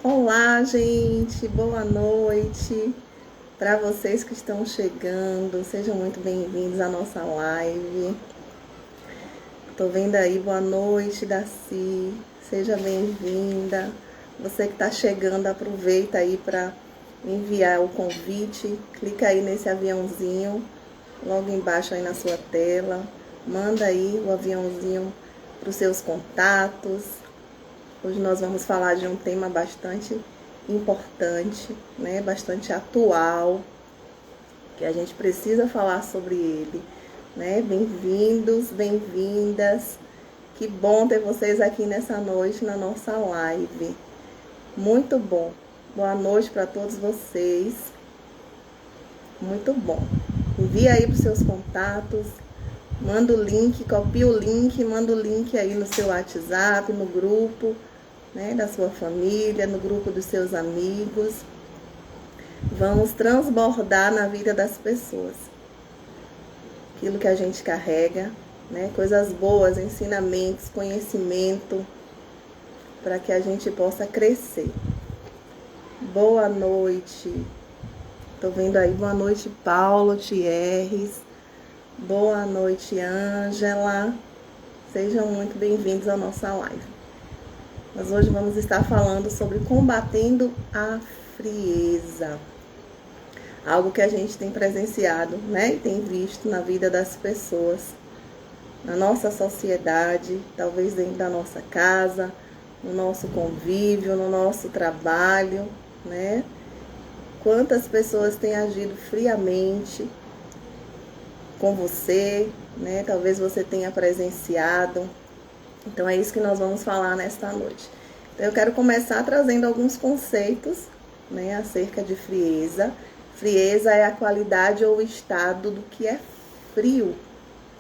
Olá, gente, boa noite para vocês que estão chegando. Sejam muito bem-vindos à nossa live. Tô vendo aí, boa noite, Daci. Seja bem-vinda. Você que está chegando, aproveita aí para enviar o convite. Clica aí nesse aviãozinho, logo embaixo aí na sua tela. Manda aí o aviãozinho para os seus contatos. Hoje nós vamos falar de um tema bastante importante, né? Bastante atual, que a gente precisa falar sobre ele, né? Bem-vindos, bem-vindas. Que bom ter vocês aqui nessa noite na nossa live. Muito bom. Boa noite para todos vocês. Muito bom. Envia aí para os seus contatos. Manda o link, copia o link, manda o link aí no seu WhatsApp, no grupo, né, da sua família, no grupo dos seus amigos. Vamos transbordar na vida das pessoas aquilo que a gente carrega, né, coisas boas, ensinamentos, conhecimento, para que a gente possa crescer. Boa noite. Tô vendo aí, boa noite, Paulo Thierres. Boa noite, Ângela. Sejam muito bem-vindos à nossa live. Nós hoje vamos estar falando sobre combatendo a frieza. Algo que a gente tem presenciado, né? E tem visto na vida das pessoas, na nossa sociedade, talvez dentro da nossa casa, no nosso convívio, no nosso trabalho, né? Quantas pessoas têm agido friamente com você, né? Talvez você tenha presenciado. Então é isso que nós vamos falar nesta noite. Então eu quero começar trazendo alguns conceitos, né, acerca de frieza. Frieza é a qualidade ou estado do que é frio,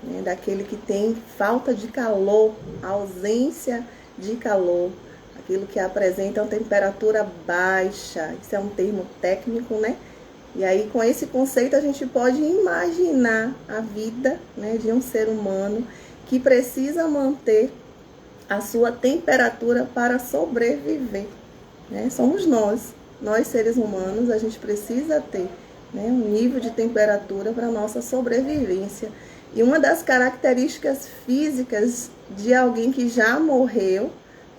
né, daquele que tem falta de calor, ausência de calor, aquilo que apresenta uma temperatura baixa. Isso é um termo técnico, né? E aí, com esse conceito, a gente pode imaginar a vida, né, de um ser humano que precisa manter a sua temperatura para sobreviver, né? Somos nós seres humanos, a gente precisa ter, né, um nível de temperatura para a nossa sobrevivência. E uma das características físicas de alguém que já morreu,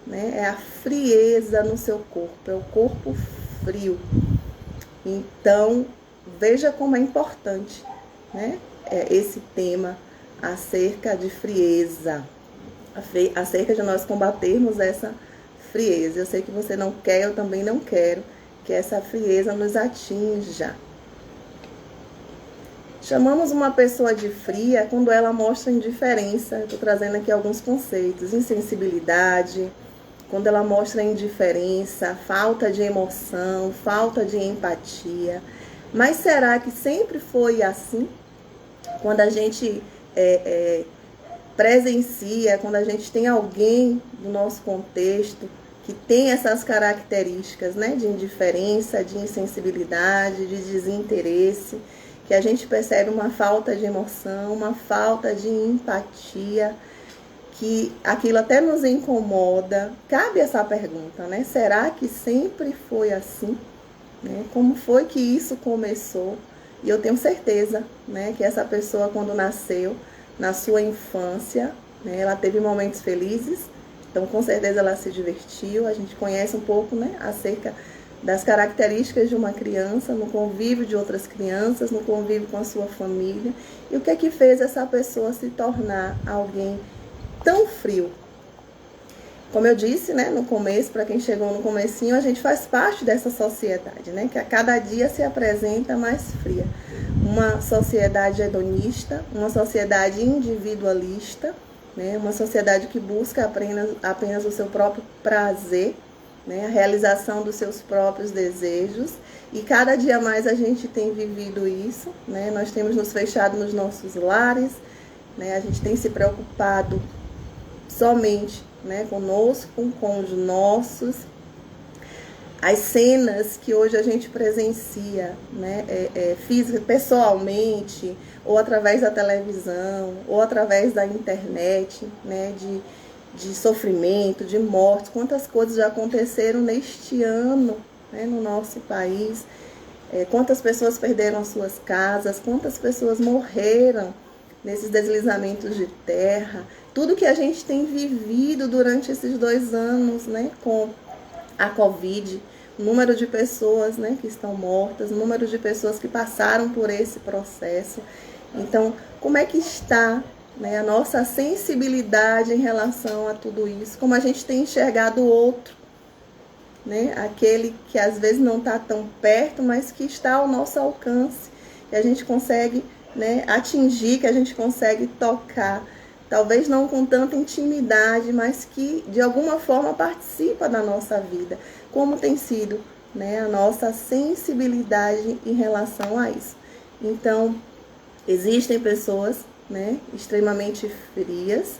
né, é a frieza no seu corpo, é o corpo frio. Então, veja como é importante, né, esse tema acerca de frieza, acerca de nós combatermos essa frieza. Eu sei que você não quer, eu também não quero que essa frieza nos atinja. Chamamos uma pessoa de fria quando ela mostra indiferença. Estou trazendo aqui alguns conceitos. Insensibilidade, quando ela mostra indiferença, falta de emoção, falta de empatia. Mas será que sempre foi assim? Quando a gente presencia, quando a gente tem alguém do nosso contexto que tem essas características, né, de indiferença, de insensibilidade, de desinteresse, que a gente percebe uma falta de emoção, uma falta de empatia, que aquilo até nos incomoda. Cabe essa pergunta, né? Será que sempre foi assim? Né? Como foi que isso começou? E eu tenho certeza, né, que essa pessoa, quando nasceu, na sua infância, né, ela teve momentos felizes, então com certeza ela se divertiu. A gente conhece um pouco, né, acerca das características de uma criança, no convívio de outras crianças, no convívio com a sua família, e o que é que fez essa pessoa se tornar alguém tão frio. Como eu disse, né, no começo, para quem chegou no comecinho, a gente faz parte dessa sociedade, né, que a cada dia se apresenta mais fria. Uma sociedade hedonista, uma sociedade individualista, né, uma sociedade que busca apenas o seu próprio prazer, né, a realização dos seus próprios desejos. E cada dia mais a gente tem vivido isso, né, nós temos nos fechado nos nossos lares, né, a gente tem se preocupado somente, né, conosco, com os nossos. As cenas que hoje a gente presencia, né, pessoalmente, ou através da televisão, ou através da internet, né, de sofrimento, de morte, quantas coisas já aconteceram neste ano, né, no nosso país, quantas pessoas perderam as suas casas, quantas pessoas morreram nesses deslizamentos de terra, tudo que a gente tem vivido durante esses 2 anos, né, com a Covid, o número de pessoas, né, que estão mortas, o número de pessoas que passaram por esse processo. Então, como é que está, né, a nossa sensibilidade em relação a tudo isso? Como a gente tem enxergado o outro, né, aquele que às vezes não está tão perto, mas que está ao nosso alcance, que a gente consegue, né, atingir, que a gente consegue tocar, talvez não com tanta intimidade, mas que de alguma forma participa da nossa vida. Como tem sido, né, a nossa sensibilidade em relação a isso? Então, existem pessoas, né, extremamente frias,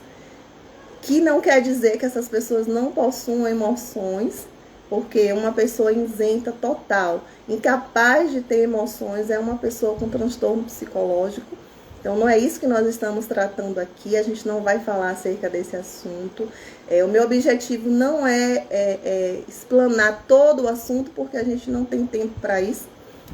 que não quer dizer que essas pessoas não possuam emoções, porque uma pessoa isenta total, incapaz de ter emoções, é uma pessoa com transtorno psicológico. Então, não é isso que nós estamos tratando aqui, a gente não vai falar acerca desse assunto. O meu objetivo não é explanar todo o assunto, porque a gente não tem tempo para isso,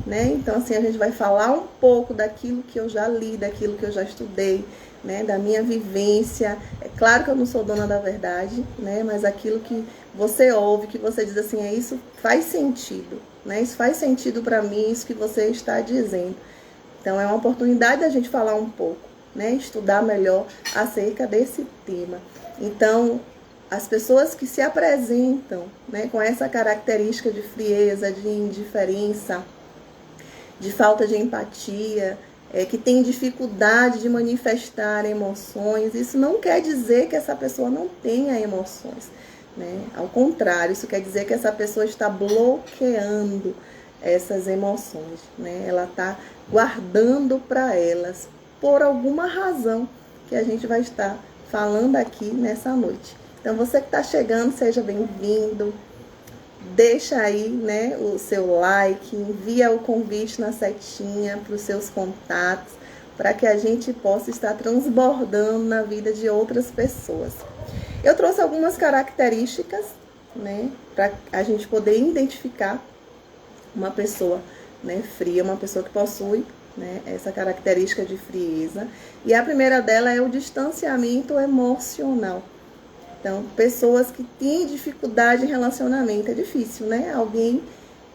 né? Então, assim, a gente vai falar um pouco daquilo que eu já li, daquilo que eu já estudei, né? Da minha vivência. É claro que eu não sou dona da verdade, né? Mas aquilo que você ouve, que você diz assim, isso faz sentido, né? Isso faz sentido para mim, isso que você está dizendo. Então, é uma oportunidade da gente falar um pouco, né? Estudar melhor acerca desse tema. Então, as pessoas que se apresentam, né, com essa característica de frieza, de indiferença, de falta de empatia, que tem dificuldade de manifestar emoções, isso não quer dizer que essa pessoa não tenha emoções, né? Ao contrário, isso quer dizer que essa pessoa está bloqueando essas emoções, né? Ela está guardando para elas por alguma razão que a gente vai estar falando aqui nessa noite. Então, você que está chegando, seja bem-vindo. Deixa aí, né, o seu like, envia o convite na setinha para os seus contatos, para que a gente possa estar transbordando na vida de outras pessoas. Eu trouxe algumas características, né, para a gente poder identificar uma pessoa, né, fria, uma pessoa que possui, né, essa característica de frieza. E a primeira dela é o distanciamento emocional. Então, pessoas que têm dificuldade em relacionamento, é difícil, né? Alguém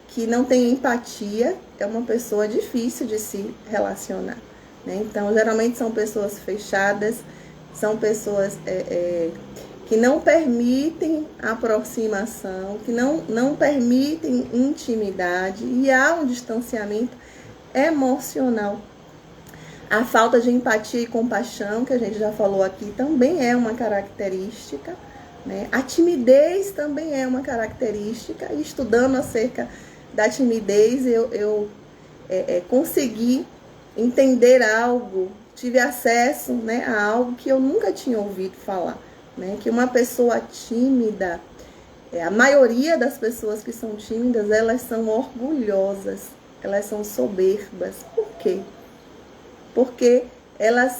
que não tem empatia é uma pessoa difícil de se relacionar, né? Então, geralmente são pessoas fechadas, são pessoas que não permitem aproximação, que não permitem intimidade, e há um distanciamento emocional. A falta de empatia e compaixão, que a gente já falou aqui, também é uma característica, né? A timidez também é uma característica. E estudando acerca da timidez, eu consegui entender algo, tive acesso, né, a algo que eu nunca tinha ouvido falar, né? Que uma pessoa tímida, a maioria das pessoas que são tímidas, elas são orgulhosas, elas são soberbas. Por quê? Porque elas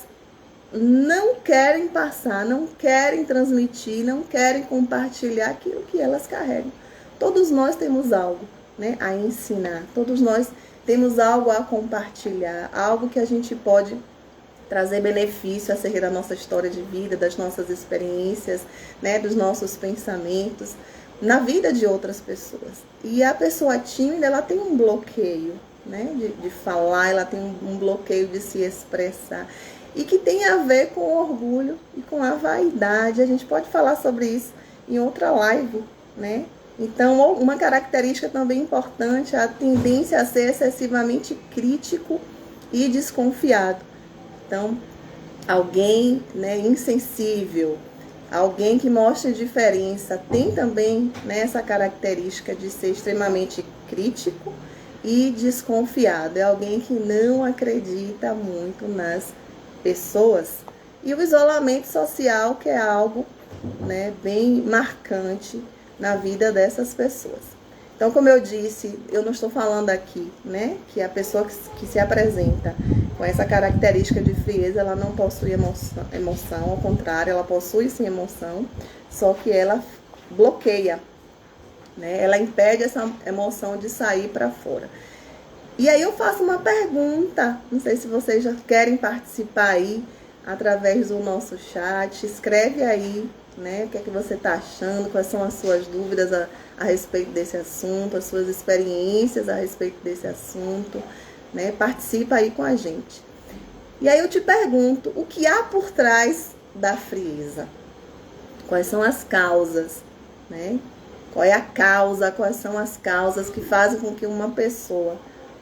não querem passar, não querem transmitir, não querem compartilhar aquilo que elas carregam. Todos nós temos algo, né, a ensinar, todos nós temos algo a compartilhar, algo que a gente pode trazer benefício acerca da nossa história de vida, das nossas experiências, né, dos nossos pensamentos, na vida de outras pessoas. E a pessoa tímida, ela tem um bloqueio, né, de falar, ela tem um bloqueio de se expressar, e que tem a ver com o orgulho e com a vaidade. A gente pode falar sobre isso em outra live, né? Então, uma característica também importante é a tendência a ser excessivamente crítico e desconfiado. Então, alguém, né, insensível, alguém que mostra indiferença, tem também, né, essa característica de ser extremamente crítico e desconfiado. É alguém que não acredita muito nas pessoas. E o isolamento social, que é algo, né, bem marcante na vida dessas pessoas. Então, como eu disse, eu não estou falando aqui, né, que a pessoa que se apresenta com essa característica de frieza, ela não possui emoção, ao contrário, ela possui sim emoção, só que ela bloqueia, né? Ela impede essa emoção de sair para fora. E aí eu faço uma pergunta, não sei se vocês já querem participar aí, através do nosso chat, escreve aí, né, o que é que você está achando, quais são as suas dúvidas a respeito desse assunto, as suas experiências a respeito desse assunto, né, participa aí com a gente. E aí eu te pergunto, o que há por trás da frieza? Quais são as causas, né? Qual é a causa, quais são as causas que fazem com que uma pessoa,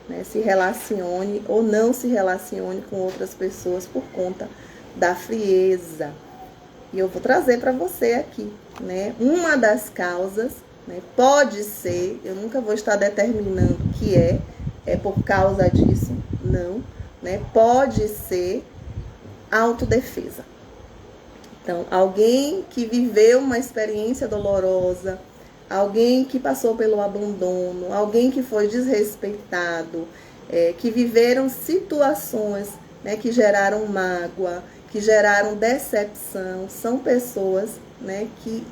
né, se relacione ou não se relacione com outras pessoas por conta da frieza. E eu vou trazer para você aqui, né? Uma das causas, né, pode ser, eu nunca vou estar determinando que é por causa disso, não, né? Pode ser autodefesa. Então, alguém que viveu uma experiência dolorosa, alguém que passou pelo abandono, alguém que foi desrespeitado, que viveram situações, né, que geraram mágoa, que geraram decepção, são pessoas, né, que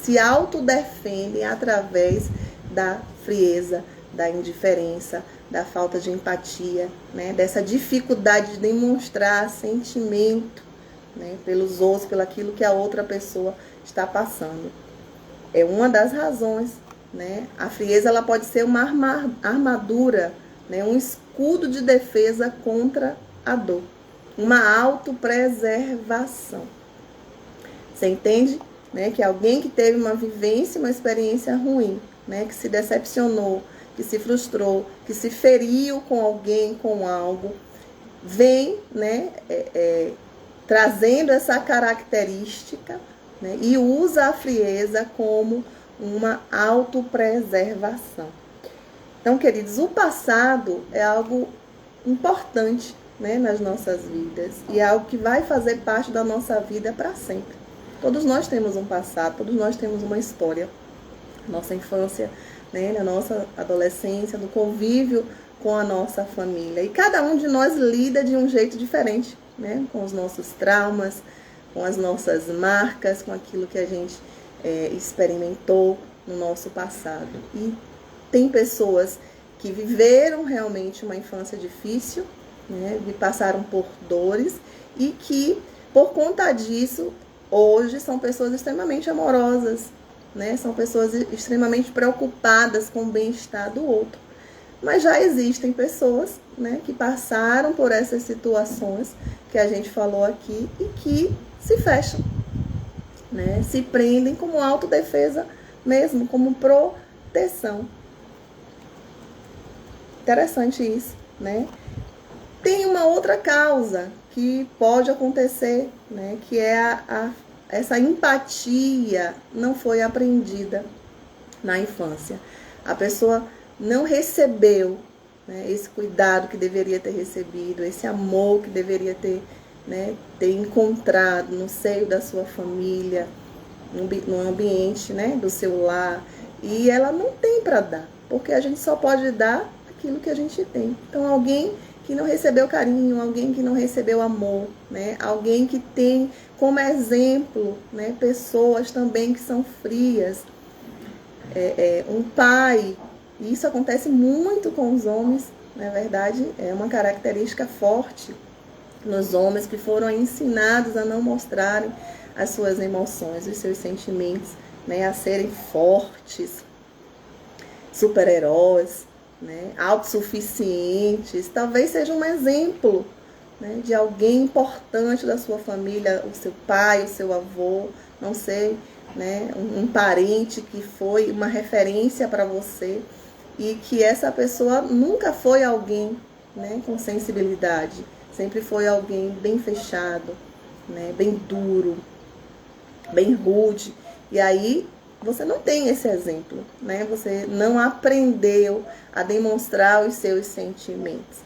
se autodefendem através da frieza, da indiferença, da falta de empatia, né, dessa dificuldade de demonstrar sentimento, né, pelos outros, pelo aquilo que a outra pessoa está passando. É uma das razões, né? A frieza ela pode ser uma armadura, né? Um escudo de defesa contra a dor. Uma autopreservação. Você entende? Né? Que alguém que teve uma vivência, uma experiência ruim, né? Que se decepcionou, que se frustrou, que se feriu com alguém, com algo, vem, né? Trazendo essa característica, né, e usa a frieza como uma autopreservação. Então, queridos, o passado é algo importante, né, nas nossas vidas e é algo que vai fazer parte da nossa vida para sempre. Todos nós temos um passado, todos nós temos uma história. Nossa infância, né, na nossa adolescência, do convívio com a nossa família. E cada um de nós lida de um jeito diferente, né, com os nossos traumas, com as nossas marcas, com aquilo que a gente experimentou no nosso passado. E tem pessoas que viveram realmente uma infância difícil, né, e passaram por dores, e que, por conta disso, hoje são pessoas extremamente amorosas, né, são pessoas extremamente preocupadas com o bem-estar do outro. Mas já existem pessoas, né, que passaram por essas situações que a gente falou aqui e que se fecham, né, se prendem como autodefesa mesmo, como proteção. Interessante isso, né? Tem uma outra causa que pode acontecer, né, que é essa empatia não foi aprendida na infância. A pessoa não recebeu, né, esse cuidado que deveria ter recebido, esse amor que deveria ter, né, ter encontrado no seio da sua família, no ambiente, né, do seu lar. E ela não tem para dar, porque a gente só pode dar aquilo que a gente tem. Então, alguém que não recebeu carinho, alguém que não recebeu amor, né, alguém que tem como exemplo, né, pessoas também que são frias, um pai. E isso acontece muito com os homens, na verdade, é uma característica forte nos homens que foram ensinados a não mostrarem as suas emoções, os seus sentimentos, né, a serem fortes, super-heróis, né, autossuficientes. Talvez seja um exemplo, né, de alguém importante da sua família, o seu pai, o seu avô, não sei, né, um parente que foi uma referência para você e que essa pessoa nunca foi alguém, né, com sensibilidade, sempre foi alguém bem fechado, né, bem duro, bem rude. E aí você não tem esse exemplo, né? Você não aprendeu a demonstrar os seus sentimentos.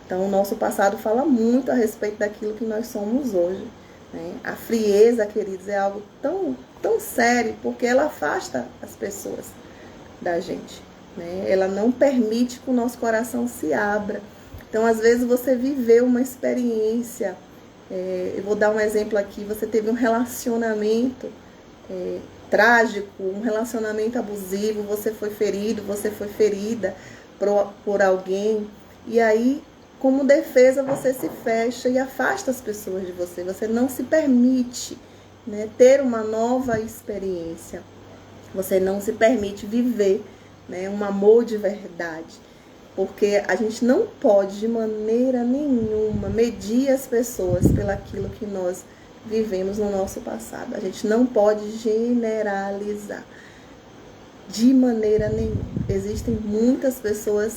Então, o nosso passado fala muito a respeito daquilo que nós somos hoje, né? A frieza, queridos, é algo tão, tão sério, porque ela afasta as pessoas da gente, né? Ela não permite que o nosso coração se abra. Então, às vezes, você viveu uma experiência, eu vou dar um exemplo aqui, você teve um relacionamento trágico, um relacionamento abusivo, você foi ferido, você foi ferida por alguém, e aí, como defesa, você se fecha e afasta as pessoas de você, você não se permite, né, ter uma nova experiência, você não se permite viver, né, um amor de verdade, porque a gente não pode de maneira nenhuma medir as pessoas pelaquilo que nós vivemos no nosso passado. A gente não pode generalizar de maneira nenhuma. Existem muitas pessoas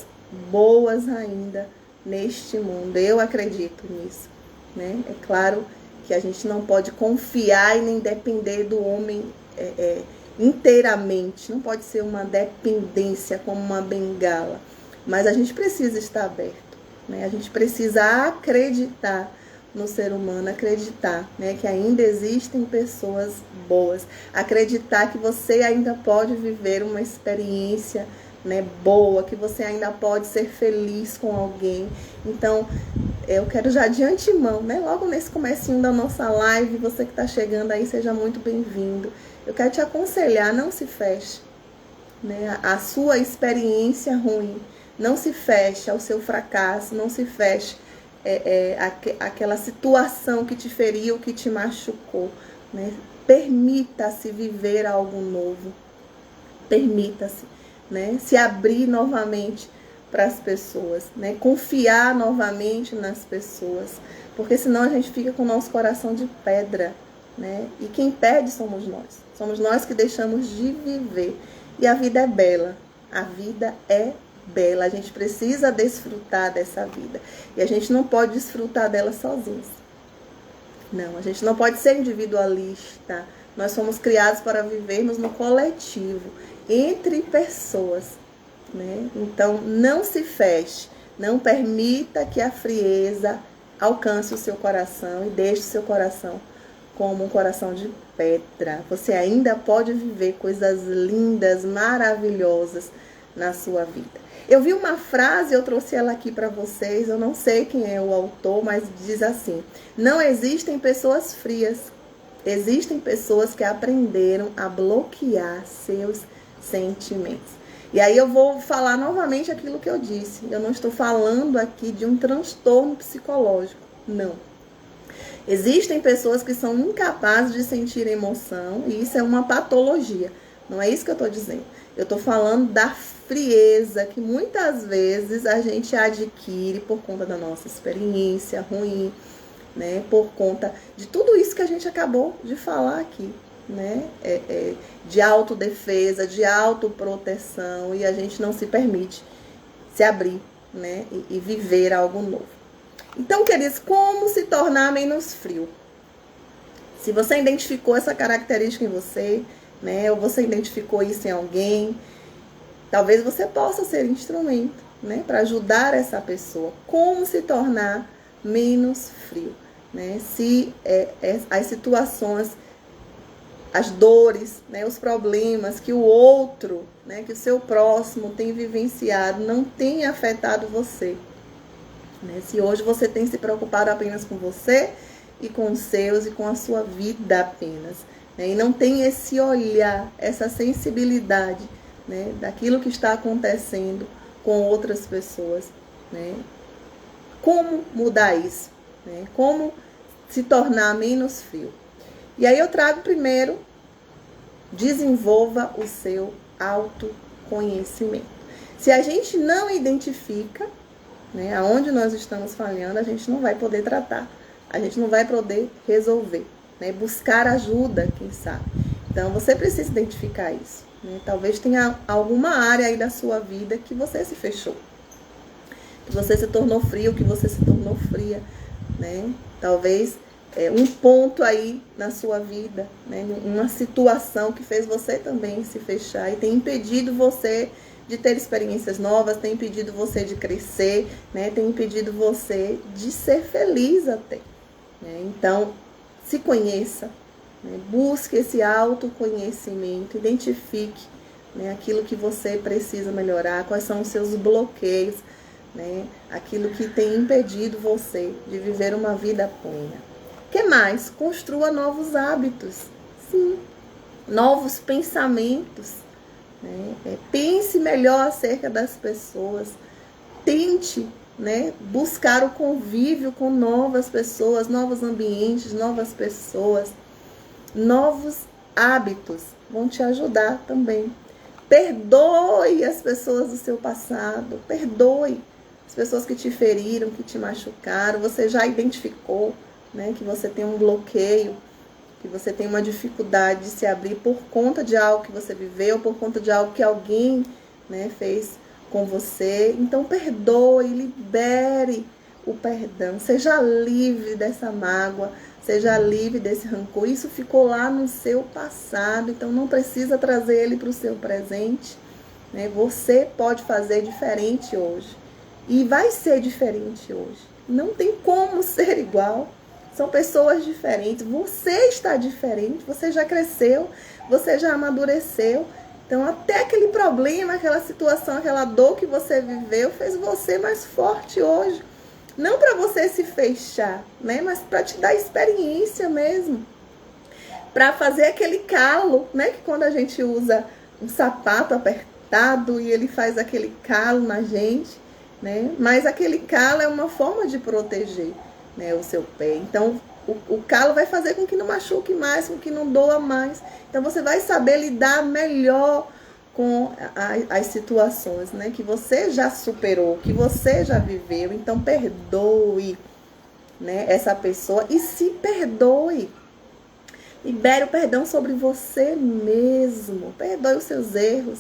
boas ainda neste mundo. Eu acredito nisso, né? É claro que a gente não pode confiar e nem depender do homem inteiramente. Não pode ser uma dependência como uma bengala. Mas a gente precisa estar aberto, né? A gente precisa acreditar no ser humano, acreditar, né, que ainda existem pessoas boas, acreditar que você ainda pode viver uma experiência, né, boa, que você ainda pode ser feliz com alguém. Então, eu quero já de antemão, né, logo nesse comecinho da nossa live, você que está chegando aí, seja muito bem-vindo. Eu quero te aconselhar, não se feche, né, a sua experiência ruim, não se feche ao seu fracasso, não se feche aquela situação que te feriu, que te machucou, né? Permita-se viver algo novo, permita-se, né, se abrir novamente para as pessoas, né, confiar novamente nas pessoas, porque senão a gente fica com o nosso coração de pedra, né, e quem perde somos nós que deixamos de viver, e a vida é bela, a vida é bela, a gente precisa desfrutar dessa vida, e a gente não pode desfrutar dela sozinhos, não, a gente não pode ser individualista, nós somos criados para vivermos no coletivo, entre pessoas, né? Então não se feche, não permita que a frieza alcance o seu coração e deixe o seu coração como um coração de pedra, você ainda pode viver coisas lindas, maravilhosas na sua vida. Eu vi uma frase, eu trouxe ela aqui para vocês, eu não sei quem é o autor, mas diz assim: não existem pessoas frias, existem pessoas que aprenderam a bloquear seus sentimentos. E aí eu vou falar novamente aquilo que eu disse, eu não estou falando aqui de um transtorno psicológico, não. Existem pessoas que são incapazes de sentir emoção, e isso é uma patologia, não é isso que eu estou dizendo. Eu estou falando da frieza que muitas vezes a gente adquire por conta da nossa experiência ruim, né? Por conta de tudo isso que a gente acabou de falar aqui, né? De autodefesa, de autoproteção, e a gente não se permite se abrir, né? E viver algo novo. Então, queridos, como se tornar menos frio? Se você identificou essa característica em você, né, ou você identificou isso em alguém, talvez você possa ser instrumento, né, para ajudar essa pessoa. Como se tornar menos frio, né? Se as situações, as dores, né, os problemas que o outro, né, que o seu próximo tem vivenciado, não tem afetado você, né? Se hoje você tem se preocupado apenas com você e com os seus e com a sua vida apenas, né, e não tem esse olhar, essa sensibilidade, né, daquilo que está acontecendo com outras pessoas, né? Como mudar isso, né? Como se tornar menos frio? E aí eu trago primeiro, desenvolva o seu autoconhecimento. Se a gente não identifica, né, aonde nós estamos falhando, a gente não vai poder tratar, a gente não vai poder resolver, né? Buscar ajuda, quem sabe. Então você precisa identificar isso, né? Talvez tenha alguma área aí da sua vida que você se fechou, que você se tornou frio, que você se tornou fria, né? Talvez um ponto aí na sua vida, né? Uma situação que fez você também se fechar e tem impedido você de ter experiências novas, tem impedido você de crescer, né? Tem impedido você de ser feliz até, né? Então, se conheça, né? Busque esse autoconhecimento, identifique, né, aquilo que você precisa melhorar, quais são os seus bloqueios, né? Aquilo que tem impedido você de viver uma vida plena. Que mais? Construa novos hábitos. Sim, novos pensamentos. Né? Pense melhor acerca das pessoas. Tente, né, buscar o convívio com novas pessoas, novos ambientes, novas pessoas. Novos hábitos vão te ajudar também. Perdoe as pessoas do seu passado. Perdoe as pessoas que te feriram, que te machucaram. Você já identificou, né, que você tem um bloqueio, que você tem uma dificuldade de se abrir por conta de algo que você viveu, por conta de algo que alguém, né, fez com você. Então perdoe, libere o perdão. Seja livre dessa mágoa, seja livre desse rancor. Isso ficou lá no seu passado, então não precisa trazer ele para o seu presente. Né? Você pode fazer diferente hoje. E vai ser diferente hoje. Não tem como ser igual. São pessoas diferentes. Você está diferente. Você já cresceu. Você já amadureceu. Então, até aquele problema, aquela situação, aquela dor que você viveu, fez você mais forte hoje. Não para você se fechar, né? Mas para te dar experiência mesmo. Para fazer aquele calo, né? Que quando a gente usa um sapato apertado e ele faz aquele calo na gente, né? Mas aquele calo é uma forma de proteger, né, o seu pé. Então, o calo vai fazer com que não machuque mais, com que não doa mais. Então, você vai saber lidar melhor com as situações, né, que você já superou, que você já viveu. Então, perdoe, né, essa pessoa e se perdoe. Libere o perdão sobre você mesmo. Perdoe os seus erros,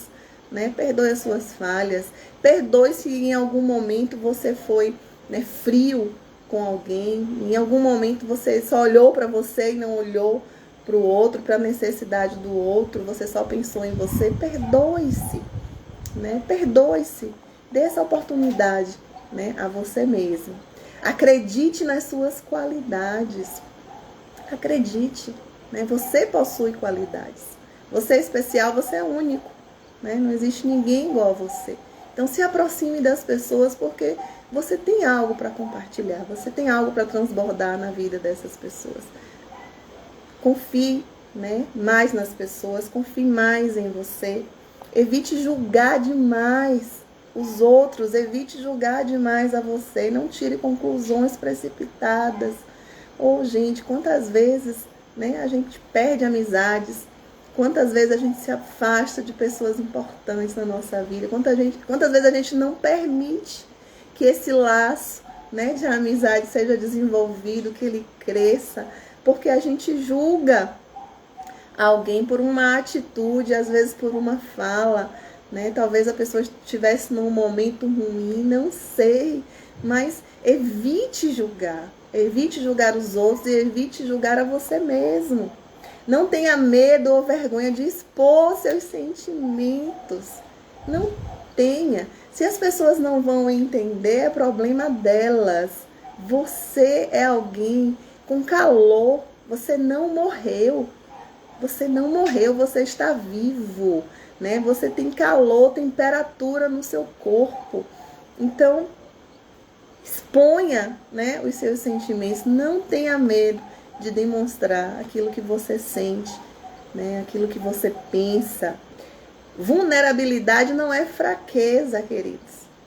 né? Perdoe as suas falhas. Perdoe se em algum momento você foi, né, frio com alguém. Em algum momento você só olhou para você e não olhou para o outro, para a necessidade do outro. Você só pensou em você. Perdoe-se, né? Perdoe-se. Dê essa oportunidade, né, a você mesmo. Acredite nas suas qualidades. Acredite, né? Você possui qualidades. Você é especial, você é único, né? Não existe ninguém igual a você. Então se aproxime das pessoas porque você tem algo para compartilhar. Você tem algo para transbordar na vida dessas pessoas. Confie, né, mais nas pessoas. Confie mais em você. Evite julgar demais os outros. Evite julgar demais a você. Não tire conclusões precipitadas. Gente, quantas vezes, né, a gente perde amizades, quantas vezes a gente se afasta de pessoas importantes na nossa vida, quantas vezes a gente não permite que esse laço, né, de amizade seja desenvolvido, que ele cresça, porque a gente julga alguém por uma atitude, às vezes por uma fala, né? Talvez a pessoa estivesse num momento ruim, não sei, mas evite julgar. Evite julgar os outros e evite julgar a você mesmo. Não tenha medo ou vergonha de expor seus sentimentos. Não tenha. Se as pessoas não vão entender, é problema delas. Você é alguém com calor. Você não morreu. Você não morreu, você está vivo, né? Você tem calor, temperatura no seu corpo. Então, exponha, né, os seus sentimentos. Não tenha medo de demonstrar aquilo que você sente, né, aquilo que você pensa. Vulnerabilidade não é fraqueza, queridos,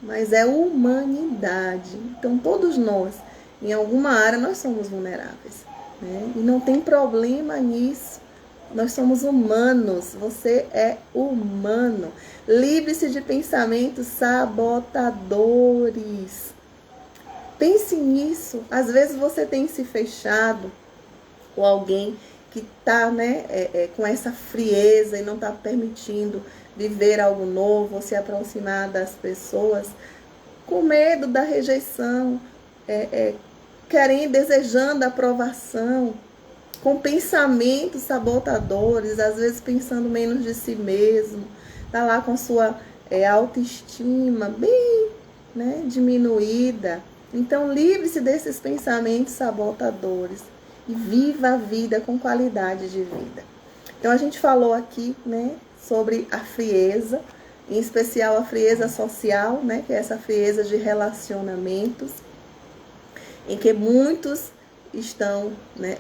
mas é humanidade. Então, todos nós, em alguma área, nós somos vulneráveis, né? E não tem problema nisso. Nós somos humanos. Você é humano. Livre-se de pensamentos sabotadores. Pense nisso. Às vezes você tem se fechado com alguém que está, né, com essa frieza e não está permitindo viver algo novo, ou se aproximar das pessoas, com medo da rejeição, querendo, desejando a aprovação, com pensamentos sabotadores, às vezes pensando menos de si mesmo, está lá com sua autoestima bem, né, diminuída. Então, livre-se desses pensamentos sabotadores e viva a vida com qualidade de vida. Então, a gente falou aqui, né, sobre a frieza em especial a frieza social, né, que é essa frieza de relacionamentos, em que muitos estão, né,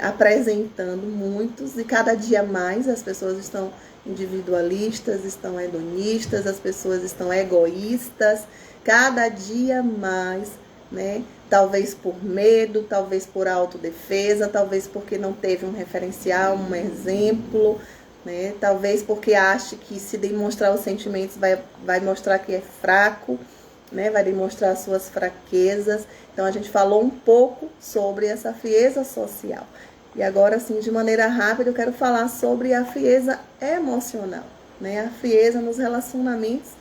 apresentando muitos, e cada dia mais as pessoas estão individualistas, estão hedonistas, as pessoas estão egoístas, cada dia mais, né, talvez por medo, talvez por autodefesa, talvez porque não teve um referencial, um exemplo, né, talvez porque ache que se demonstrar os sentimentos vai mostrar que é fraco, né, vai demonstrar suas fraquezas. Então a gente falou um pouco sobre essa frieza social. E agora, assim, de maneira rápida, eu quero falar sobre a frieza emocional, né, a frieza nos relacionamentos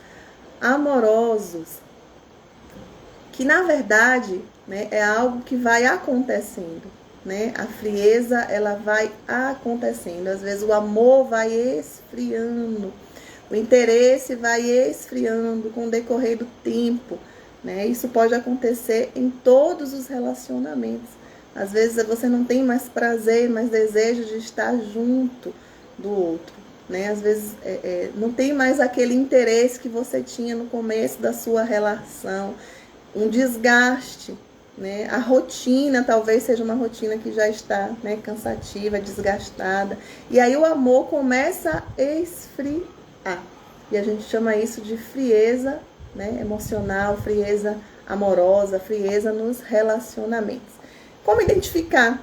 amorosos, que na verdade, né, é algo que vai acontecendo, né? A frieza, ela vai acontecendo. Às vezes o amor vai esfriando, o interesse vai esfriando com o decorrer do tempo, né? Isso pode acontecer em todos os relacionamentos. Às vezes você não tem mais prazer, mais desejo de estar junto do outro, né? Às vezes não tem mais aquele interesse que você tinha no começo da sua relação, um desgaste, né? A rotina talvez seja uma rotina que já está, né, cansativa, desgastada, e aí o amor começa a esfriar. E a gente chama isso de frieza, né, emocional, frieza amorosa, frieza nos relacionamentos. Como identificar,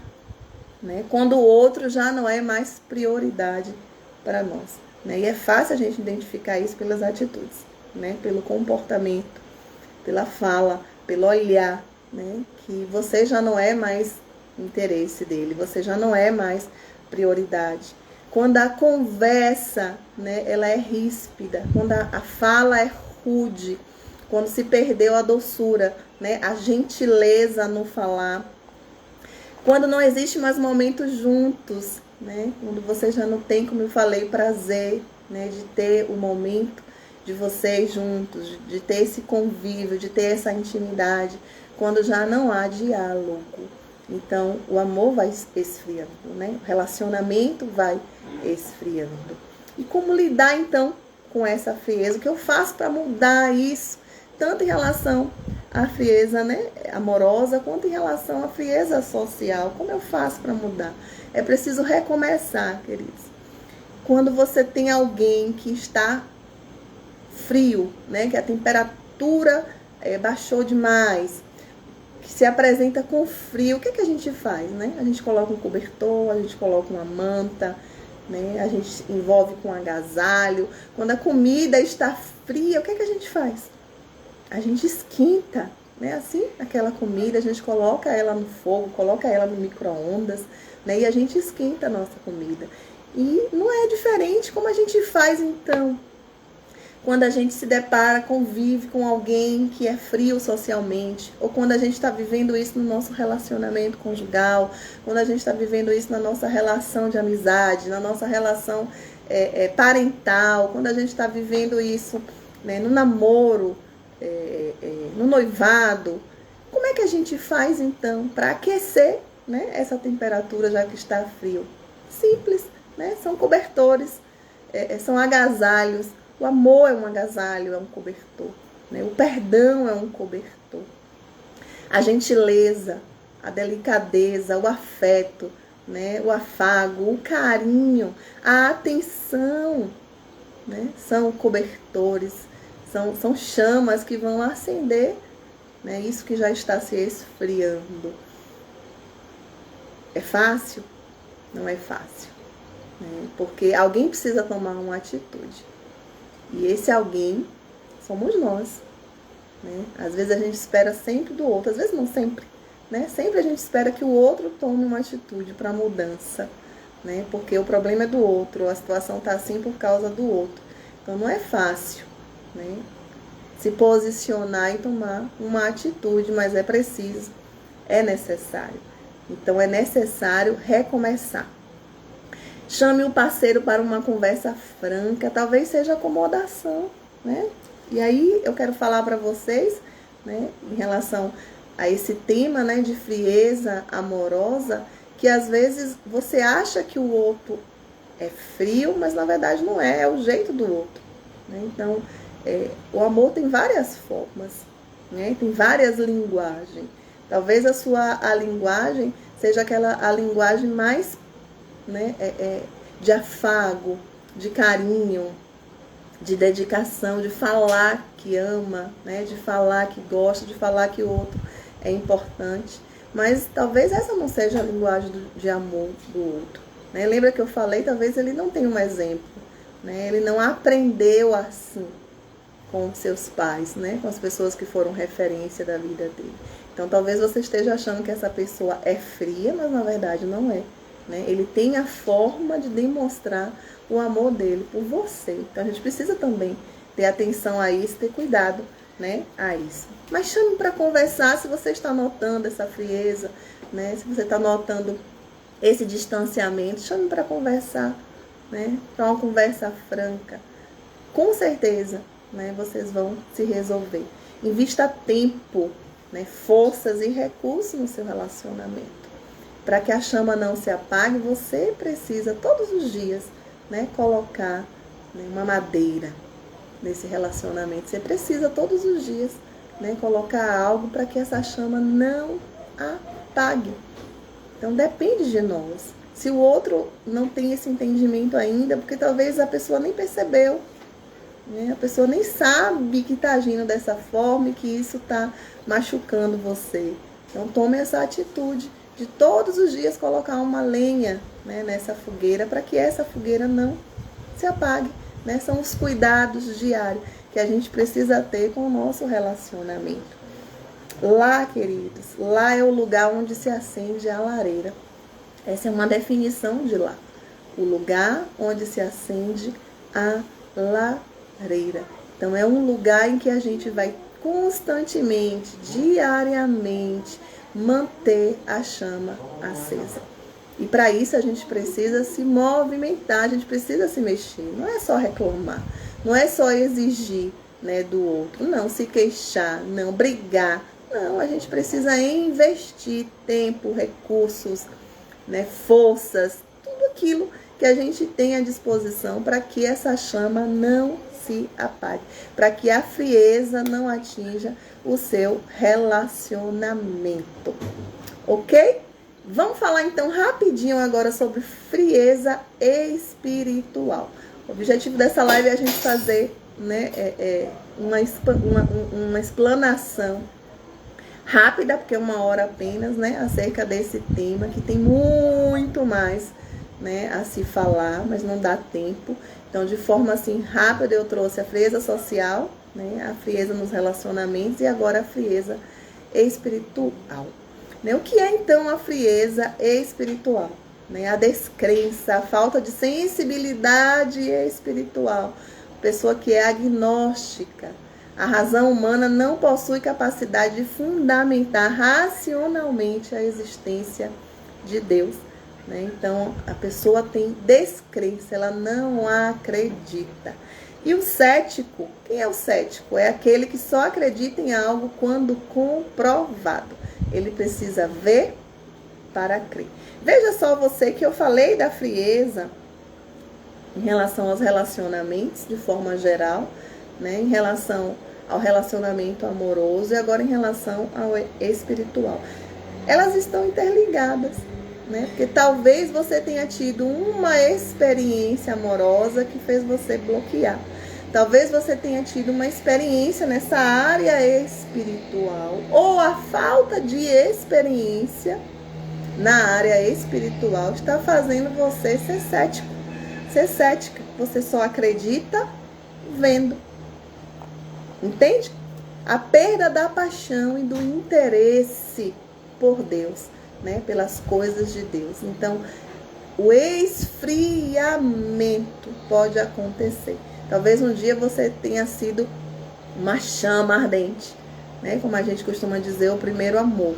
né, quando o outro já não é mais prioridade para nós, né? E é fácil a gente identificar isso pelas atitudes, né, pelo comportamento, pela fala, pelo olhar, né, que você já não é mais interesse dele, você já não é mais prioridade. Quando a conversa, né, ela é ríspida, quando a fala é rude, quando se perdeu a doçura, né, a gentileza no falar, quando não existe mais momentos juntos, né, quando você já não tem, como eu falei, prazer, né, de ter o momento de vocês juntos, de ter esse convívio, de ter essa intimidade, quando já não há diálogo. Então, o amor vai esfriando, né? O relacionamento vai esfriando. E como lidar, então, com essa frieza? O que eu faço para mudar isso? Tanto em relação à frieza, né, amorosa, quanto em relação à frieza social. Como eu faço para mudar? É preciso recomeçar, queridos. Quando você tem alguém que está frio, né, que a temperatura baixou demais, que se apresenta com frio, o que a gente faz, né? A gente coloca um cobertor, a gente coloca uma manta, né? A gente envolve com agasalho. Quando a comida está fria, o que a gente faz? A gente esquenta, né? Assim, aquela comida, a gente coloca ela no fogo, coloca ela no micro-ondas, né? E a gente esquenta a nossa comida. E não é diferente como a gente faz, então, quando a gente se depara, convive com alguém que é frio socialmente, ou quando a gente está vivendo isso no nosso relacionamento conjugal, quando a gente está vivendo isso na nossa relação de amizade, na nossa relação parental, quando a gente está vivendo isso, né, no namoro, no noivado. Como é que a gente faz, então, para aquecer, né, essa temperatura já que está frio? Simples, né? São cobertores, são agasalhos. O amor é um agasalho, é um cobertor, né? O perdão é um cobertor. A gentileza, a delicadeza, o afeto, né? O afago, o carinho, a atenção, né? São cobertores, são chamas que vão acender, né? Isso que já está se esfriando. É fácil? Não é fácil, né? Porque alguém precisa tomar uma atitude. E esse alguém somos nós, né? Às vezes a gente espera sempre do outro, às vezes não sempre, né? Sempre a gente espera que o outro tome uma atitude para mudança, né? Porque o problema é do outro, a situação está assim por causa do outro. Então não é fácil, né, se posicionar e tomar uma atitude, mas é preciso, é necessário. Então é necessário recomeçar. Chame o parceiro para uma conversa franca, talvez seja acomodação, né? E aí eu quero falar para vocês, né, em relação a esse tema, né, de frieza amorosa, que às vezes você acha que o outro é frio, mas na verdade não é, é o jeito do outro, né? Então, o amor tem várias formas, né? Tem várias linguagens. Talvez a linguagem seja a linguagem mais, né, de afago, de carinho, de dedicação, de falar que ama, né, de falar que gosta, de falar que o outro é importante. Mas talvez essa não seja a linguagem de amor do outro, né? Lembra que eu falei, talvez ele não tenha um exemplo, né? Ele não aprendeu assim com seus pais, né? Com as pessoas que foram referência da vida dele. Então talvez você esteja achando que essa pessoa é fria, mas na verdade não é, né? Ele tem a forma de demonstrar o amor dele por você. Então a gente precisa também ter atenção a isso, ter cuidado, né, a isso. Mas chame para conversar se você está notando essa frieza, né? Se você está notando esse distanciamento, chame para conversar, né? Para uma conversa franca. Com certeza, né, vocês vão se resolver. Invista tempo, né, forças e recursos no seu relacionamento. Para que a chama não se apague, você precisa todos os dias, né, colocar, né, uma madeira nesse relacionamento. Você precisa todos os dias, né, colocar algo para que essa chama não apague. Então depende de nós. Se o outro não tem esse entendimento ainda, porque talvez a pessoa nem percebeu, né, a pessoa nem sabe que está agindo dessa forma e que isso está machucando você. Então tome essa atitude de todos os dias colocar uma lenha, né, nessa fogueira, para que essa fogueira não se apague, né? São os cuidados diários que a gente precisa ter com o nosso relacionamento. Lá, queridos, lá é o lugar onde se acende a lareira. Essa é uma definição de lá. O lugar onde se acende a lareira. Então é um lugar em que a gente vai constantemente, diariamente, manter a chama acesa. E para isso a gente precisa se movimentar, a gente precisa se mexer. Não é só reclamar, não é só exigir, né, do outro, não se queixar, não brigar. Não, a gente precisa investir tempo, recursos, né, forças, tudo aquilo que a gente tem à disposição para que essa chama não se apague, para que a frieza não atinja o seu relacionamento. Ok? Vamos falar então rapidinho agora sobre frieza espiritual. O objetivo dessa live é a gente fazer, né, uma explanação rápida, porque é 1 hora apenas, né, acerca desse tema, que tem muito mais, né, a se falar, mas não dá tempo. Então, de forma assim rápida, eu trouxe a frieza social, né, a frieza nos relacionamentos e agora a frieza espiritual. O que é então a frieza espiritual? A descrença, a falta de sensibilidade espiritual. Pessoa que é agnóstica. A razão humana não possui capacidade de fundamentar racionalmente a existência de Deus. Então, a pessoa tem descrença, ela não acredita. E o cético, quem é o cético? É aquele que só acredita em algo quando comprovado. Ele precisa ver para crer. Veja só você que eu falei da frieza em relação aos relacionamentos, de forma geral, né? Em relação ao relacionamento amoroso e agora em relação ao espiritual. Elas estão interligadas, né? Porque talvez você tenha tido uma experiência amorosa que fez você bloquear. Talvez você tenha tido uma experiência nessa área espiritual ou a falta de experiência na área espiritual está fazendo você ser cético. Ser cética, você só acredita vendo. Entende? A perda da paixão e do interesse por Deus, né? Pelas coisas de Deus. Então, o esfriamento pode acontecer. Talvez um dia você tenha sido uma chama ardente, né? Como a gente costuma dizer, o primeiro amor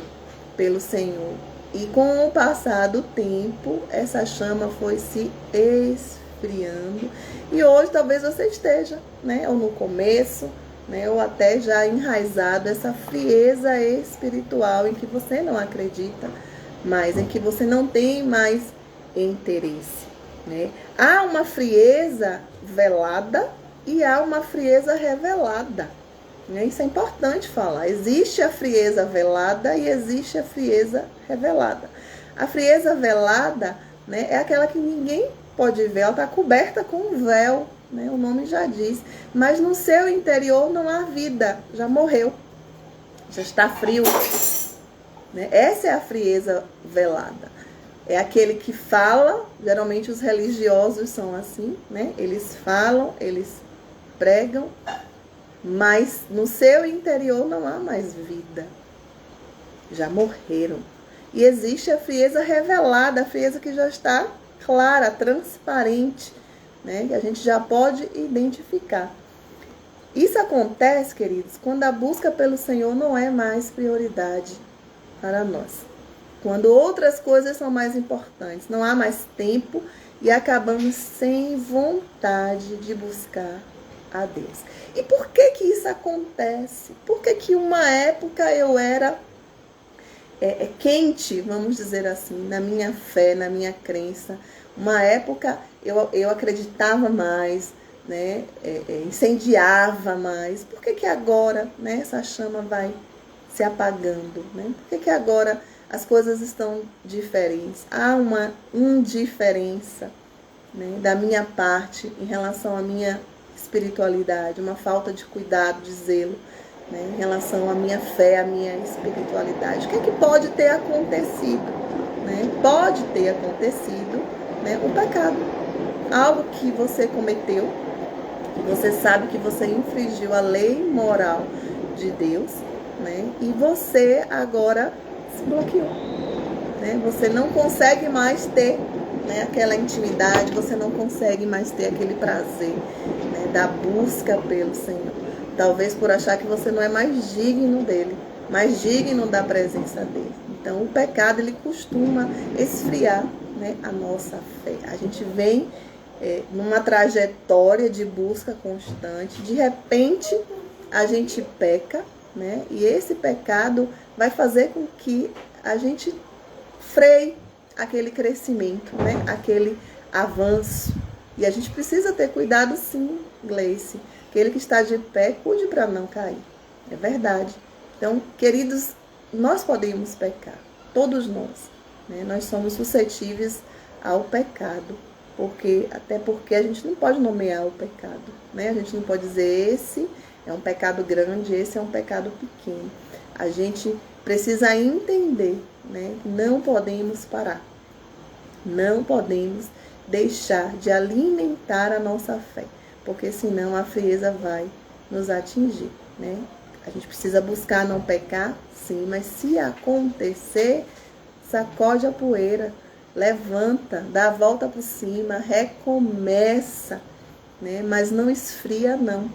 pelo Senhor. E com o passar do tempo, essa chama foi se esfriando. E hoje talvez você esteja, né? Ou no começo, né? Ou até já enraizado essa frieza espiritual em que você não acredita mais, em que você não tem mais interesse, né? Há uma frieza velada, e há uma frieza revelada. Né? Isso é importante falar. Existe a frieza velada e existe a frieza revelada. A frieza velada, né, é aquela que ninguém pode ver, ela está coberta com um véu, né, o nome já diz, mas no seu interior não há vida, já morreu, já está frio. Né? Essa é a frieza velada. É aquele que fala, geralmente os religiosos são assim, né? Eles falam, eles pregam, mas no seu interior não há mais vida. Já morreram. E existe a frieza revelada, a frieza que já está clara, transparente, né? Que a gente já pode identificar. Isso acontece, queridos, quando a busca pelo Senhor não é mais prioridade para nós. Quando outras coisas são mais importantes, não há mais tempo e acabamos sem vontade de buscar a Deus. E por que que isso acontece? Por que que uma época eu era quente, vamos dizer assim, na minha fé, na minha crença. Uma época eu acreditava mais, né? Incendiava mais. Por que que agora, né, essa chama vai se apagando? Né? Por que que agora as coisas estão diferentes? Há uma indiferença, né, da minha parte em relação à minha espiritualidade, uma falta de cuidado, de zelo, né, em relação à minha fé, à minha espiritualidade. O que é que pode ter acontecido? Né? Pode ter acontecido, né, um pecado. Algo que você cometeu, que você sabe que você infringiu a lei moral de Deus, né, e você agora se bloqueou. Né? Você não consegue mais ter, né, aquela intimidade, você não consegue mais ter aquele prazer, né, da busca pelo Senhor. Talvez por achar que você não é mais digno dele, mais digno da presença dele. Então o pecado, ele costuma esfriar, né, a nossa fé. A gente vem numa trajetória de busca constante, de repente a gente peca, né, e esse pecado vai fazer com que a gente freie aquele crescimento, né, aquele avanço. E a gente precisa ter cuidado, sim, Gleice. Aquele que está de pé, cuide para não cair. É verdade. Então, queridos, nós podemos pecar. Todos nós. Né? Nós somos suscetíveis ao pecado. Até porque a gente não pode nomear o pecado. Né? A gente não pode dizer esse é um pecado grande, esse é um pecado pequeno. A gente precisa entender, né, que não podemos parar. Não podemos deixar de alimentar a nossa fé, porque senão a frieza vai nos atingir, né? A gente precisa buscar não pecar, sim, mas se acontecer, sacode a poeira, levanta, dá a volta por cima, recomeça, né? Mas não esfria, não.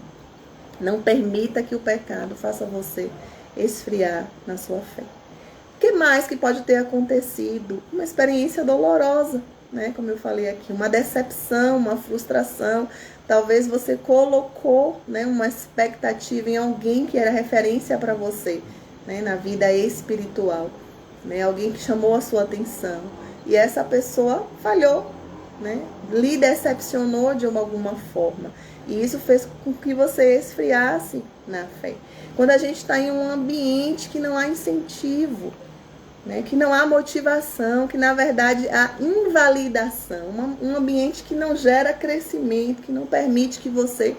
Não permita que o pecado faça você esfriar na sua fé. O que mais que pode ter acontecido? Uma experiência dolorosa, né? Como eu falei aqui, uma decepção, uma frustração. Talvez você colocou, né, uma expectativa em alguém que era referência para você, né, na vida espiritual, né? Alguém que chamou a sua atenção e essa pessoa falhou, né? Lhe decepcionou de alguma forma. E isso fez com que você esfriasse na fé. Quando a gente está em um ambiente que não há incentivo, né, que não há motivação, que na verdade há invalidação, um ambiente que não gera crescimento, que não permite que você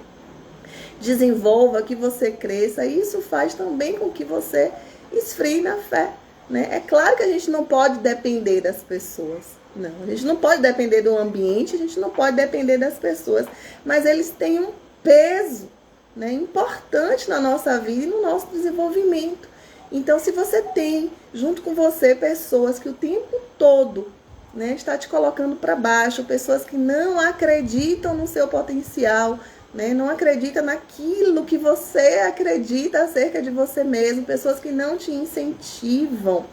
desenvolva, que você cresça, e isso faz também com que você esfrie na fé. Né? É claro que a gente não pode depender das pessoas. Não, a gente não pode depender do ambiente, a gente não pode depender das pessoas, mas eles têm um peso, né, importante na nossa vida e no nosso desenvolvimento. Então, se você tem junto com você pessoas que o tempo todo, né, está te colocando para baixo, pessoas que não acreditam no seu potencial, né, não acreditam naquilo que você acredita acerca de você mesmo, pessoas que não te incentivam,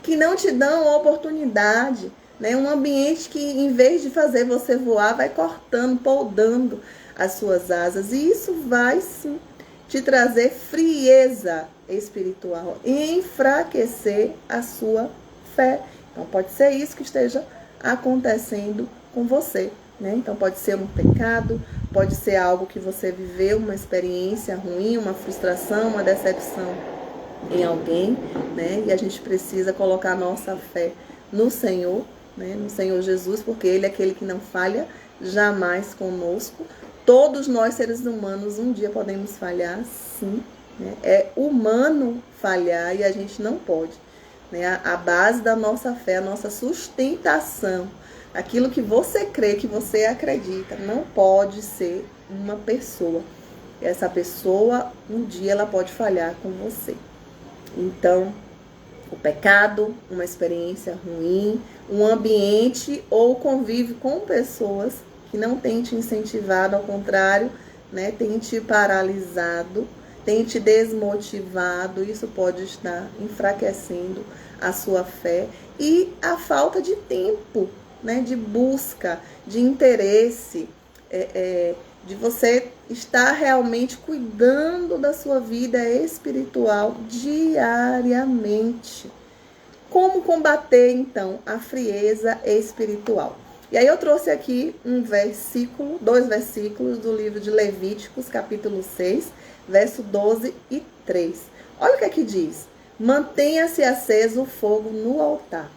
que não te dão oportunidade, né, um ambiente que, em vez de fazer você voar, vai cortando, podando as suas asas. E isso vai, sim, te trazer frieza espiritual, enfraquecer a sua fé. Então, pode ser isso que esteja acontecendo com você, né? Então, pode ser um pecado, pode ser algo que você viveu, uma experiência ruim, uma frustração, uma decepção em alguém, né? E a gente precisa colocar a nossa fé no Senhor, né? No Senhor Jesus, porque Ele é aquele que não falha jamais conosco. Todos nós, seres humanos, um dia podemos falhar, sim, né? É humano falhar e a gente não pode, né? A base da nossa fé, a nossa sustentação, aquilo que você crê, que você acredita, não pode ser uma pessoa. Essa pessoa, um dia, ela pode falhar com você. Então, o pecado, uma experiência ruim, um ambiente ou convívio com pessoas que não tem te incentivado, ao contrário, né, tem te paralisado, tem te desmotivado, isso pode estar enfraquecendo a sua fé e a falta de tempo, né, de busca, de interesse, de você estar realmente cuidando da sua vida espiritual diariamente. Como combater, então, a frieza espiritual? E aí eu trouxe aqui dois versículos do livro de Levíticos, capítulo 6, verso 12 e 3. Olha o que aqui diz. Mantenha-se aceso o fogo no altar.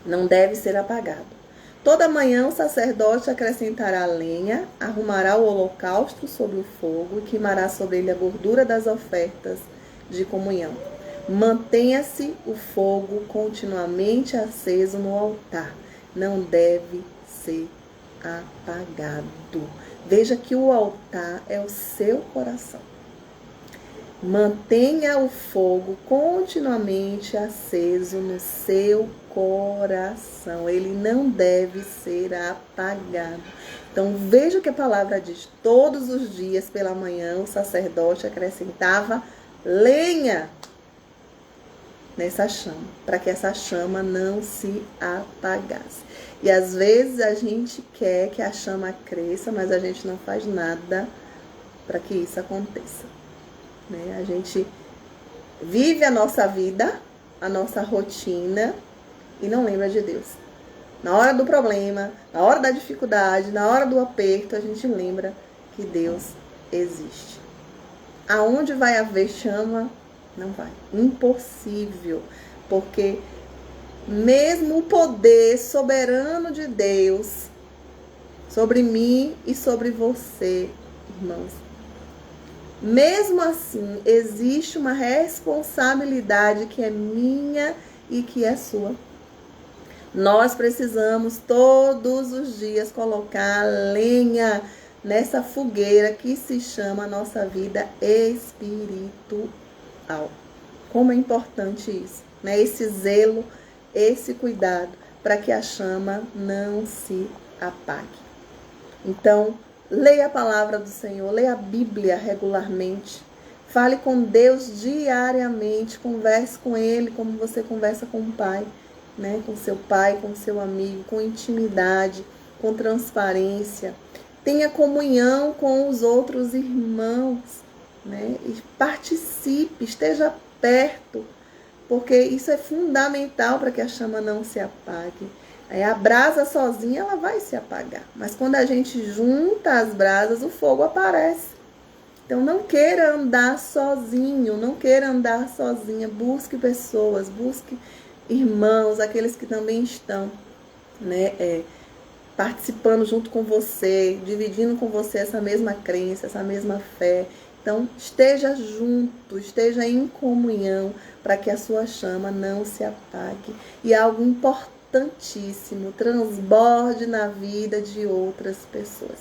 Não deve ser apagado. Toda manhã o sacerdote acrescentará lenha, arrumará o holocausto sobre o fogo e queimará sobre ele a gordura das ofertas de comunhão. Mantenha-se o fogo continuamente aceso no altar. Não deve ser apagado. Veja que o altar é o seu coração. Mantenha o fogo continuamente aceso no seu coração. Ele não deve ser apagado. Então, veja o que a palavra diz. Todos os dias pela manhã o sacerdote acrescentava lenha nessa chama, para que essa chama não se apagasse. E às vezes a gente quer que a chama cresça, mas a gente não faz nada para que isso aconteça, né? A gente vive a nossa vida, a nossa rotina e não lembra de Deus. Na hora do problema, na hora da dificuldade, na hora do aperto, a gente lembra que Deus existe. Aonde vai haver chama, não vai. Impossível. Porque mesmo o poder soberano de Deus sobre mim e sobre você, irmãos, mesmo assim, existe uma responsabilidade que é minha e que é sua. Nós precisamos todos os dias colocar lenha nessa fogueira que se chama nossa vida espiritual. Como é importante isso, né? Esse zelo, esse cuidado, para que a chama não se apague. Então, leia a palavra do Senhor, leia a Bíblia regularmente, fale com Deus diariamente, converse com Ele como você conversa com o Pai, né? Com seu pai, com seu amigo, com intimidade, com transparência. Tenha comunhão com os outros irmãos, né? E participe, esteja perto, porque isso é fundamental para que a chama não se apague. A brasa sozinha ela vai se apagar, mas quando a gente junta as brasas, o fogo aparece. Então não queira andar sozinho, não queira andar sozinha, busque pessoas, busque irmãos, aqueles que também estão, né, participando junto com você, dividindo com você essa mesma crença, essa mesma fé. Então, esteja junto, esteja em comunhão, para que a sua chama não se apague. E algo importantíssimo, transborde na vida de outras pessoas.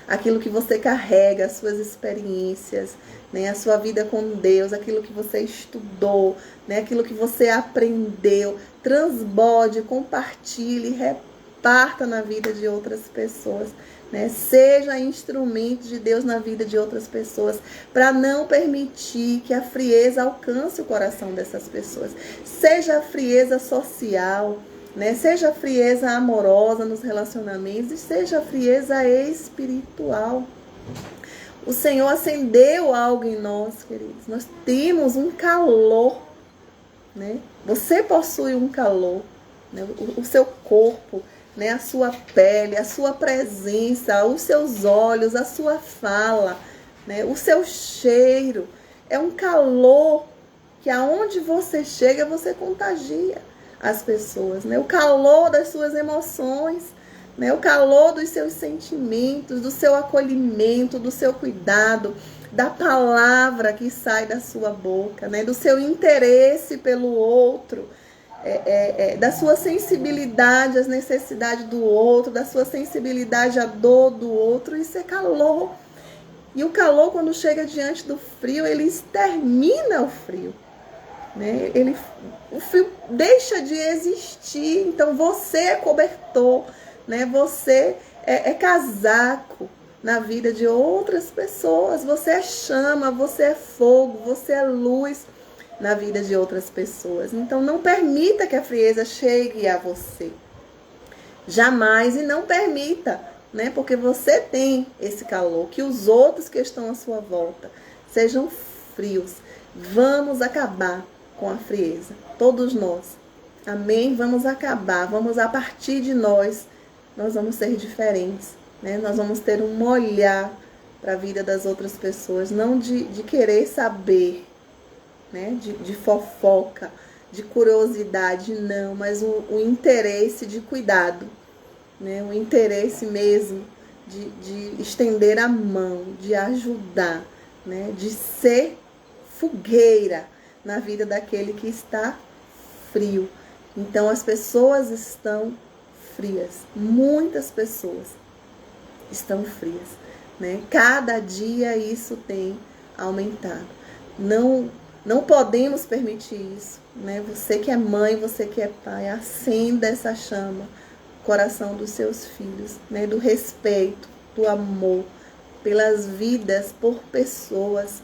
Aquilo que você carrega, as suas experiências, né, a sua vida com Deus, aquilo que você estudou, né, aquilo que você aprendeu, transborde, compartilhe, reparta na vida de outras pessoas. Né? Seja instrumento de Deus na vida de outras pessoas, para não permitir que a frieza alcance o coração dessas pessoas. Seja a frieza social, né? Seja a frieza amorosa nos relacionamentos e seja a frieza espiritual. O Senhor acendeu algo em nós, queridos. Nós temos um calor, né? Você possui um calor, né? O seu corpo, né? A sua pele, a sua presença, os seus olhos, a sua fala, né? O seu cheiro. É um calor que aonde você chega, você contagia as pessoas, né? O calor das suas emoções, né? O calor dos seus sentimentos, do seu acolhimento, do seu cuidado, da palavra que sai da sua boca, né? Do seu interesse pelo outro, da sua sensibilidade às necessidades do outro, da sua sensibilidade à dor do outro. Isso é calor. E o calor, quando chega diante do frio, ele extermina o frio, né? O frio deixa de existir. Então você é cobertor, né? Você é casaco na vida de outras pessoas. Você é chama, você é fogo, você é luz na vida de outras pessoas. Então não permita que a frieza chegue a você. Jamais. E não permita, né? Porque você tem esse calor, que os outros que estão à sua volta sejam frios. Vamos acabar com a frieza, todos nós. Amém? Vamos acabar, vamos a partir de nós vamos ser diferentes, né? Nós vamos ter um olhar para a vida das outras pessoas, não de querer saber, né? De fofoca, de curiosidade, não, mas o interesse de cuidado, né? O interesse mesmo de estender a mão, de ajudar, né? De ser fogueira na vida daquele que está frio. Então as pessoas estão frias, muitas pessoas estão frias, né? Cada dia isso tem aumentado. Não podemos permitir isso, né? Você que é mãe, você que é pai, acenda essa chama no coração dos seus filhos, né? Do respeito, do amor pelas vidas, por pessoas.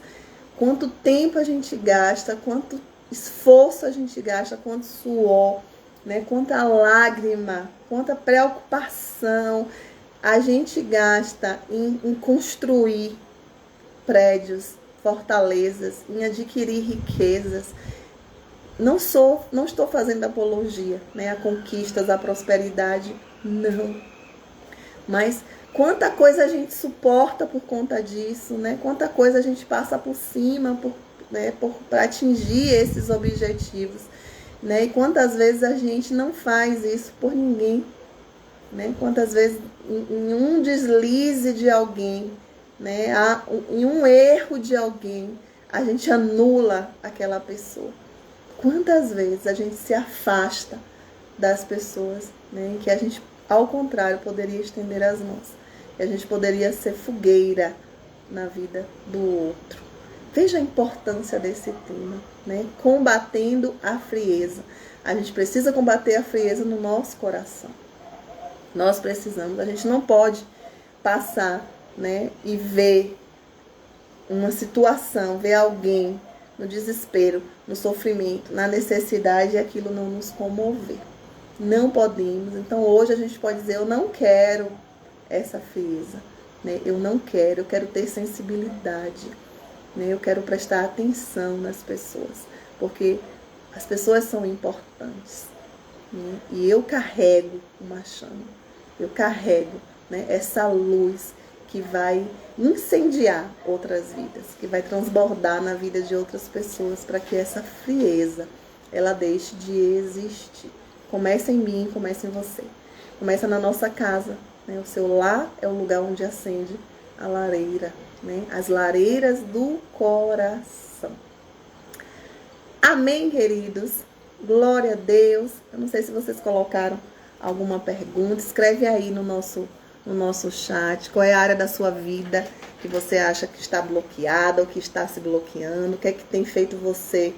Quanto tempo a gente gasta, quanto esforço a gente gasta, quanto suor, né? Quanta lágrima, quanta preocupação a gente gasta em construir prédios, fortalezas, em adquirir riquezas. Não estou fazendo apologia, né, a conquistas, a prosperidade, não. Mas quanta coisa a gente suporta por conta disso, né? Quanta coisa a gente passa por cima para atingir esses objetivos, né? E quantas vezes a gente não faz isso por ninguém, né? Quantas vezes em um deslize de alguém, né? Em um erro de alguém, a gente anula aquela pessoa. Quantas vezes a gente se afasta das pessoas, né? Que a gente, ao contrário, poderia estender as mãos. E a gente poderia ser fogueira na vida do outro. Veja a importância desse tema, né? Combatendo a frieza. A gente precisa combater a frieza no nosso coração. Nós precisamos. A gente não pode passar, né, e ver uma situação, ver alguém no desespero, no sofrimento, na necessidade, e aquilo não nos comover. Não podemos. Então hoje a gente pode dizer: eu não quero essa frieza, né? Eu não quero, eu quero ter sensibilidade, né? Eu quero prestar atenção nas pessoas, porque as pessoas são importantes, né? E eu carrego uma chama, eu carrego, né, essa luz que vai incendiar outras vidas, que vai transbordar na vida de outras pessoas, para que essa frieza ela deixe de existir. Começa em mim, começa em você. Começa na nossa casa, né? O seu lar é o lugar onde acende a lareira, né? As lareiras do coração. Amém, queridos? Glória a Deus. Eu não sei se vocês colocaram alguma pergunta. Escreve aí no nosso chat. Qual é a área da sua vida que você acha que está bloqueada ou que está se bloqueando? O que é que tem feito você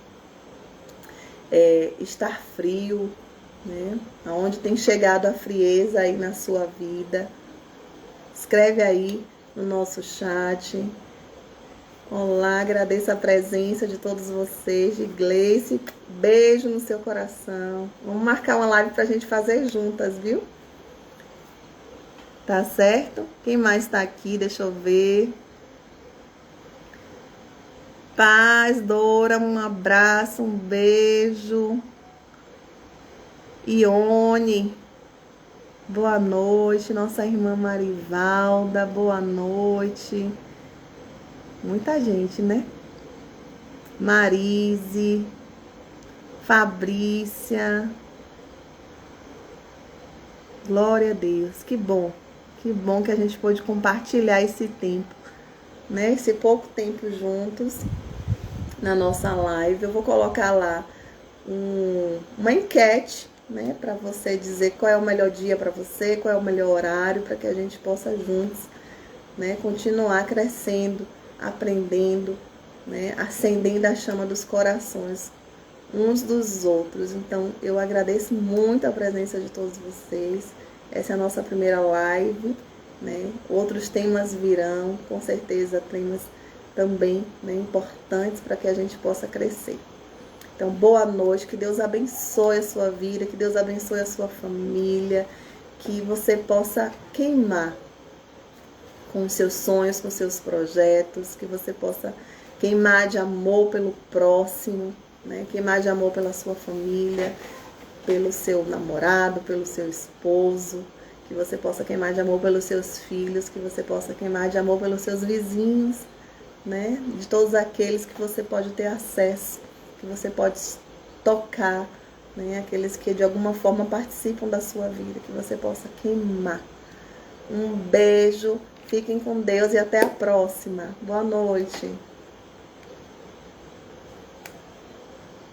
estar frio, né? Aonde tem chegado a frieza aí na sua vida? Escreve aí no nosso chat. Olá, agradeço a presença de todos vocês. De Gleice, beijo no seu coração. Vamos marcar uma live pra gente fazer juntas, viu? Tá certo? Quem mais tá aqui? Deixa eu ver. Paz, Dora, um abraço, um beijo. Ione, Boa noite, nossa irmã Marivalda, boa noite. Muita gente, né? Marise, Fabrícia. Glória a Deus, que bom que a gente pôde compartilhar esse tempo, né? Esse pouco tempo juntos na nossa live. Eu vou colocar lá uma enquete, né, para você dizer qual é o melhor dia para você, qual é o melhor horário, para que a gente possa juntos, né, continuar crescendo, aprendendo, né, acendendo a chama dos corações uns dos outros. Então, eu agradeço muito a presença de todos vocês. Essa é a nossa primeira live, né? Outros temas virão, com certeza, temas também, né, importantes para que a gente possa crescer. Então, boa noite, que Deus abençoe a sua vida, que Deus abençoe a sua família, que você possa queimar com os seus sonhos, com os seus projetos, que você possa queimar de amor pelo próximo, né? Queimar de amor pela sua família, pelo seu namorado, pelo seu esposo, que você possa queimar de amor pelos seus filhos, que você possa queimar de amor pelos seus vizinhos, né? De todos aqueles que você pode ter acesso, que você pode tocar, né? Aqueles que de alguma forma participam da sua vida, que você possa queimar. Um beijo, fiquem com Deus e até a próxima. Boa noite.